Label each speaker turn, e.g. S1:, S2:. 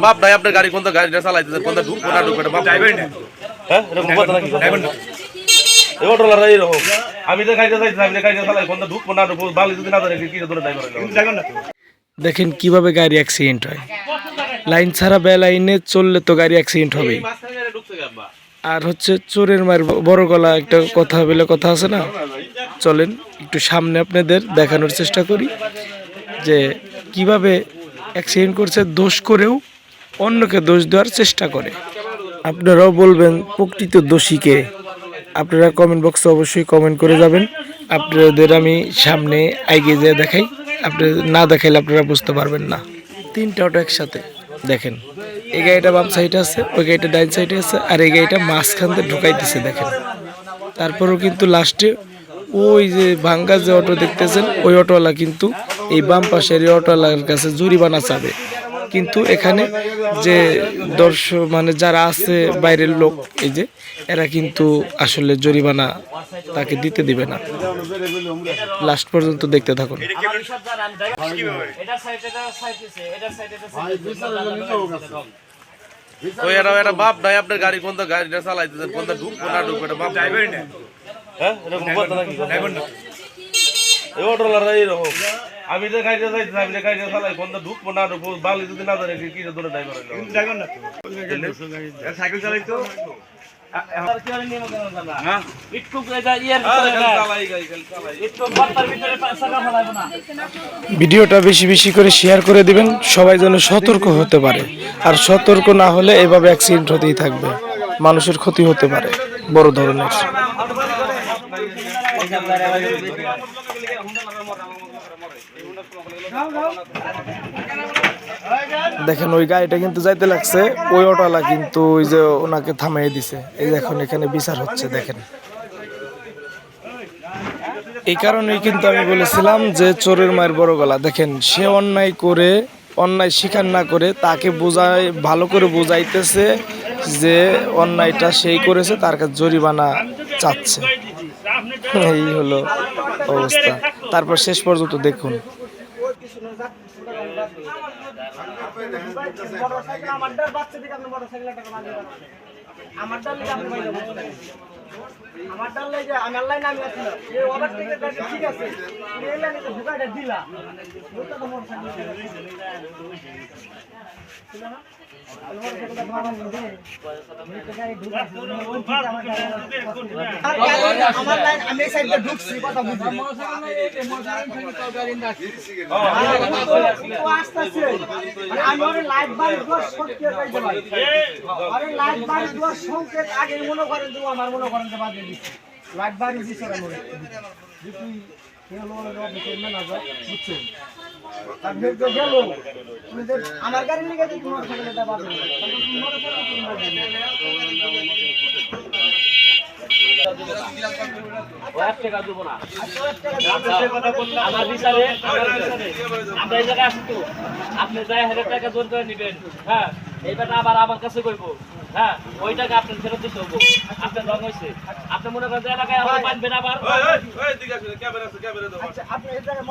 S1: বাপ নাই আপনার গাড়ি কোন গাড়িটা চালাইতেছেন কোনটা ঢুকবো না ঢুকবো বাপ ড্রাইভার না হ্যাঁ এরকম কথা নাকি ড্রাইভার না এই অটোলার এরকম আমি যে গাড়িটা চালাইছি আমি যে গাড়িটা চালাই কোনটা ঢুকবো না ঢুকবো বালি যদি না ধরে কি ধরে ড্রাইভার না
S2: দেখেন কিভাবে গাড়ি অ্যাক্সিডেন্ট হয়। লাইন ছাড়া বেলাইনে চললে তো গাড়ি অ্যাক্সিডেন্ট হবেই। আর হচ্ছে চোরের মার বড় গলা একটা কথা বলে কথা আছে না, চলেন একটু সামনে আপনাদের দেখানোর চেষ্টা করি যে কিভাবে অ্যাক্সিডেন্ট করছে, দোষ করেও অন্যকে দোষ দেওয়ার চেষ্টা করে। আপনারাও বলবেন প্রকৃত দোষীকে, আপনারা কমেন্ট বক্সে অবশ্যই কমেন্ট করে যাবেন। আপনাদের আমি সামনে এগিয়ে যেয়ে দেখাই, আপনাদের না দেখাইলে আপনারা বুঝতে পারবেন না। তিনটা অটো একসাথে দেখেন, এই গাড়িটা বাম সাইডে আছে, ওই গাড়িটা ডাইন সাইডে আছে, আর এই গাড়িটা মাঝখান থেকে ঢুকাইতেছে দেখেন। তারপরেও কিন্তু লাস্টে ওই যে ভাঙ্গা যে অটো দেখতেছেন ওই অটোওয়ালা কিন্তু এই বাম পাশের এই অটোওয়ালার কাছে জরিমানা চাবে, কিন্তু এখানে যে দর্শক মানে যারা আছে বাইরের লোক, এই যে এরা কিন্তু আসলে জরিমানা তাকে দিতে দিবে না। লাস্ট পর্যন্ত দেখতে থাকুন।
S1: বাপ নাই আপনার গাড়ি কোন গাড়িটা চালাইতেছেন কোনটা ঢুকবো না ঢুকবো বাপ ড্রাইভার না হ্যাঁ এরকম কথা নাকি ড্রাইভার না এই অটোলার এরকম আমি যে গাড়িটা চালাইছি আমি যে গাড়িটা চালাই কোনটা ঢুকবো না ঢুকবো বালি যদি না ধরে কি ধরে ড্রাইভার না সাইকেল চালাইতো
S2: ভিডিওটা বেশি বেশি করে শেয়ার করে দিবেন, সবাই যেন সতর্ক হতে পারে। আর সতর্ক না হলে এভাবে অ্যাক্সিডেন্ট হতেই থাকবে, মানুষের ক্ষতি হতে পারে বড় ধরনের। দেখেন ওই গাড়িটা কিন্তু যাইতে লাগছে, ওই অটোওয়ালা কিন্তু ওই যে ওনাকে থামাই দিছে। এই দেখুন এখানে বিচার হচ্ছে দেখেন। এই কারণেই কিন্তু আমি বলেছিলাম যে চোরের মায়ের বড় গলা। দেখেন সে অন্যায় করে, অন্যায় স্বীকার না করে তাকে বোঝায়, ভালো করে বোঝাইতেছে যে অন্যায়টা সেই করেছে, তার কাছে জরিমানা চাচ্ছে। এই হলো অবস্থা। তারপর শেষ পর্যন্ত দেখুন।
S3: আমার গাড়ি নিয়ে গেছে আপনি যাই 1000 টাকা জোর করে নিবেন। হ্যাঁ এইবার আবার আমার কাছে কইবো, হ্যাঁ ওই টাকা আপনার ফেরত দিতে হবে। আপনার রং হয়েছে, আপনি মনে করেন যে এলাকায় আবার মানবেন আবার। আচ্ছা আপনি এই জায়গায়